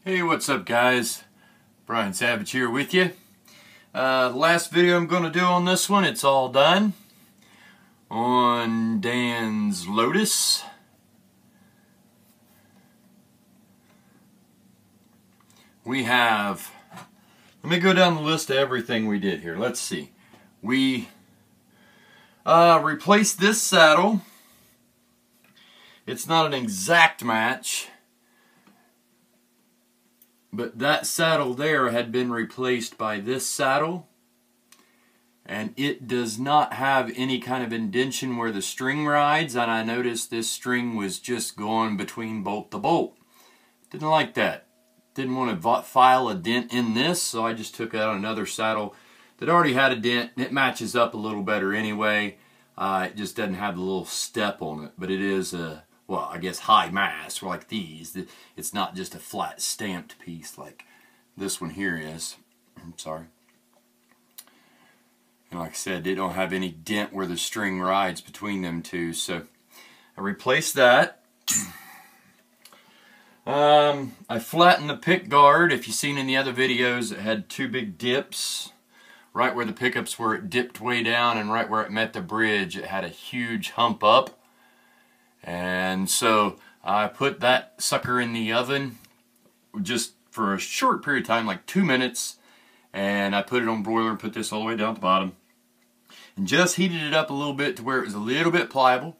Hey, what's up guys? Brian Savage here with you. The last video I'm going to do on this one, it's all done. On Dan's Lotus. We have, let me go down the list of everything we did here. Let's see. We replaced this saddle. It's not an exact match, but that saddle there had been replaced by this saddle, and it does not have any kind of indention where the string rides, and I noticed this string was just going between bolt to bolt. Didn't like that. Didn't want to file a dent in this, so I just took out another saddle that already had a dent. It matches up a little better anyway. It just doesn't have the little step on it, but it is a, well, I guess high mass like these. It's not just a flat stamped piece like this one here is. I'm sorry. And like I said, they don't have any dent where the string rides between them two, so I replaced that. I flattened the pick guard. If you've seen in the other videos, it had two big dips. Right where the pickups were, it dipped way down, and right where it met the bridge, it had a huge hump up. And so I put that sucker in the oven just for a short period of time, like 2 minutes, and I put it on broiler and put this all the way down at the bottom and just heated it up a little bit to where it was a little bit pliable.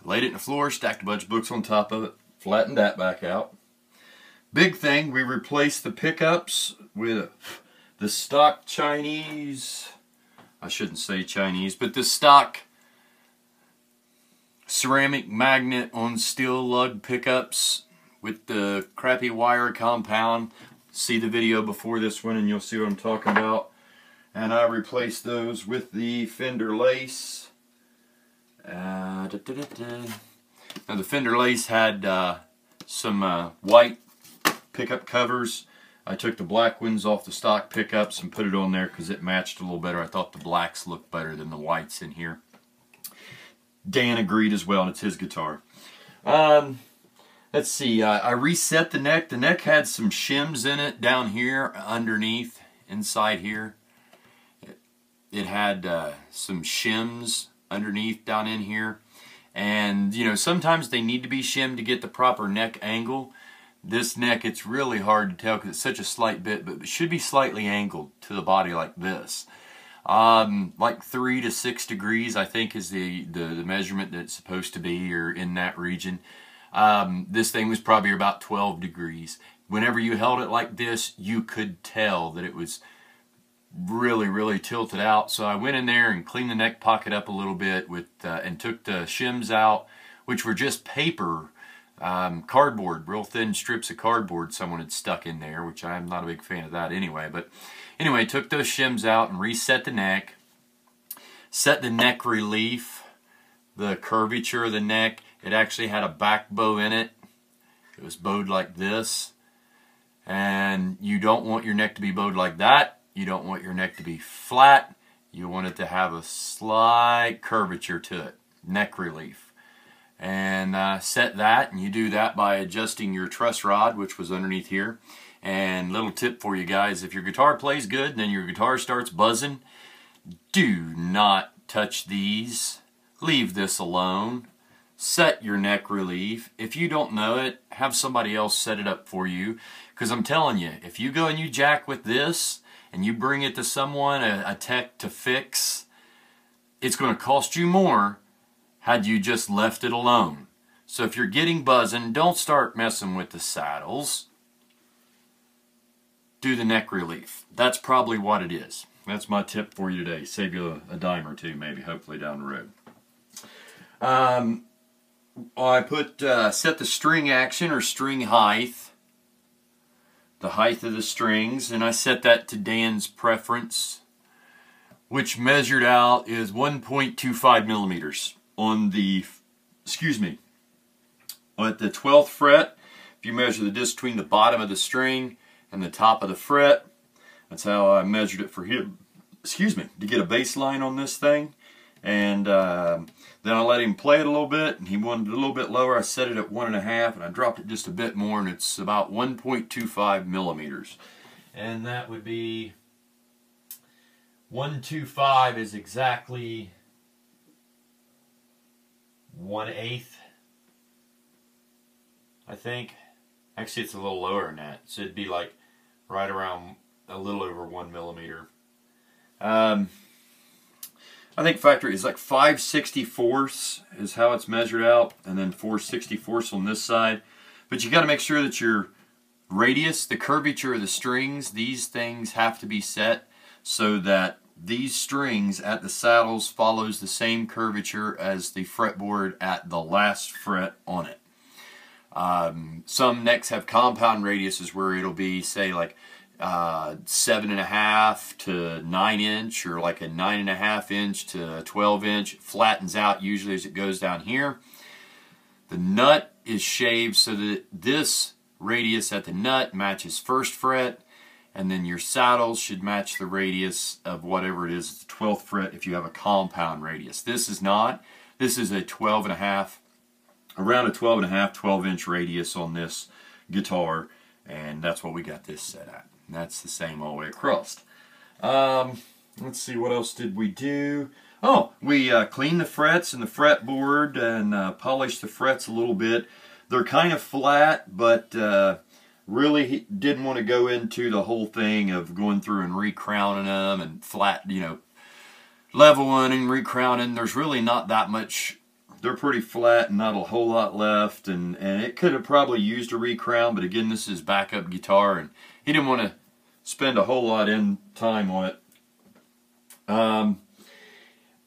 I laid it in the floor, stacked a bunch of books on top of it, flattened that back out. Big thing, we replaced the pickups with the stock Chinese, I shouldn't say Chinese, but the stock ceramic magnet on steel lug pickups with the crappy wire compound. See the video before this one and you'll see what I'm talking about. And I replaced those with the fender lace. Now the fender lace had some white pickup covers. I took the black ones off the stock pickups and put it on there because it matched a little better. I thought the blacks looked better than the whites in here. Dan agreed as well, and it's his guitar. Let's see, I reset the neck. The neck had some shims in it down here underneath, inside here. It had some shims underneath down in here. And, you know, sometimes they need to be shimmed to get the proper neck angle. This neck, it's really hard to tell because it's such a slight bit, but it should be slightly angled to the body like this. Like 3 to 6 degrees, I think, is the measurement that it's supposed to be, or in that region. This thing was probably about 12 degrees. Whenever you held it like this, you could tell that it was really, really tilted out. So I went in there and cleaned the neck pocket up a little bit with, and took the shims out, which were just paper. Cardboard, real thin strips of cardboard someone had stuck in there, which I'm not a big fan of that anyway. But anyway, took those shims out and reset the neck, set the neck relief, the curvature of the neck. It actually had a back bow in it. It was bowed like this, and you don't want your neck to be bowed like that. You don't want your neck to be flat. You want it to have a slight curvature to it, neck relief. And set that, and you do that by adjusting your truss rod, which was underneath here. And little tip for you guys, if your guitar plays good and then your guitar starts buzzing, do not touch these. Leave this alone. Set your neck relief. If you don't know it, have somebody else set it up for you, because I'm telling you, if you go and you jack with this and you bring it to someone, a tech to fix, it's going to cost you more had you just left it alone. So if you're getting buzzing, don't start messing with the saddles. Do the neck relief. That's probably what it is. That's my tip for you today. Save you a dime or two, maybe, hopefully down the road. I put set the string action or string height, the height of the strings, and I set that to Dan's preference, which measured out is 1.25 millimeters. On the, excuse me, at the 12th fret, if you measure the distance between the bottom of the string and the top of the fret, that's how I measured it for him, excuse me, to get a bass line on this thing. And then I let him play it a little bit, and he wanted it a little bit lower. I set it at 1.5, and I dropped it just a bit more, and it's about 1.25 millimeters. And that would be 125 is exactly 1/8, I think. Actually, it's a little lower than that, so it'd be like right around a little over 1 millimeter. I think factory is like 5/64 is how it's measured out, and then 4/64 on this side. But you got to make sure that your radius, the curvature of the strings, these things have to be set so that these strings at the saddles follows the same curvature as the fretboard at the last fret on it. Some necks have compound radiuses where it'll be, say, like 7.5 to 9 inch, or like a 9.5 inch to 12 inch. It flattens out usually as it goes down here. The nut is shaved so that this radius at the nut matches first fret, and then your saddles should match the radius of whatever it is, the 12th fret if you have a compound radius. This is not. This is a 12.5, around a 12.5, 12-inch radius on this guitar, and that's what we got this set at. And that's the same all the way across. Let's see, what else did we do? Oh, we cleaned the frets and the fretboard and polished the frets a little bit. They're kind of flat, but really didn't want to go into the whole thing of going through and recrowning them and flat, you know, leveling and recrowning. There's really not that much. They're pretty flat and not a whole lot left, and it could have probably used a recrown, but again, this is backup guitar, and he didn't want to spend a whole lot in time on it.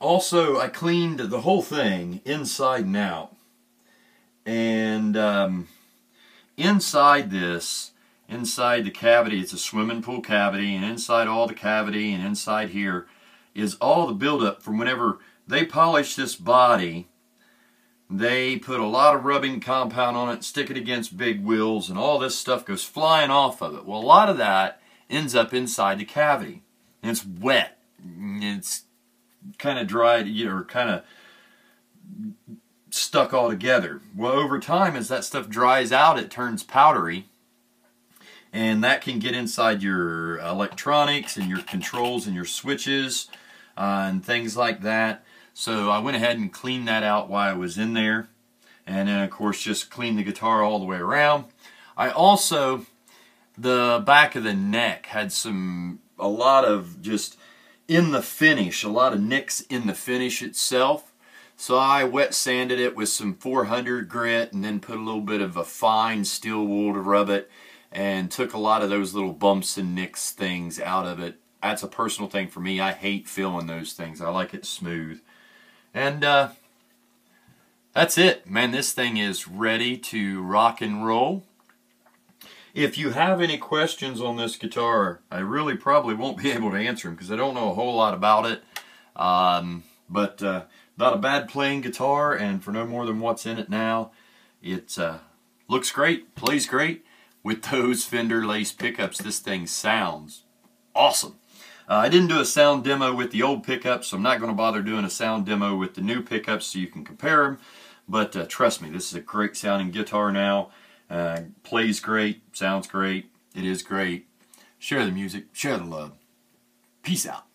Also, I cleaned the whole thing inside and out, and inside this, inside the cavity, it's a swimming pool cavity, and inside all the cavity and inside here is all the buildup from whenever they polished this body. They put a lot of rubbing compound on it, stick it against big wheels, and all this stuff goes flying off of it. Well, a lot of that ends up inside the cavity, and it's wet. It's kind of dried, or kind of stuck all together. Well, over time, as that stuff dries out, it turns powdery, and that can get inside your electronics and your controls and your switches and things like that. So I went ahead and cleaned that out while I was in there, and then of course just cleaned the guitar all the way around. I also, the back of the neck had a lot of just in the finish, a lot of nicks in the finish itself. So I wet sanded it with some 400 grit and then put a little bit of a fine steel wool to rub it, and took a lot of those little bumps and nicks things out of it. That's a personal thing for me. I hate feeling those things. I like it smooth. And that's it, man. This thing is ready to rock and roll. If you have any questions on this guitar, I really probably won't be able to answer them because I don't know a whole lot about it. But not a bad playing guitar, and for no more than what's in it now, it looks great, plays great. With those Fender Lace pickups, this thing sounds awesome. I didn't do a sound demo with the old pickups, so I'm not going to bother doing a sound demo with the new pickups so you can compare them. But trust me, this is a great sounding guitar now. Plays great, sounds great, it is great. Share the music, share the love. Peace out.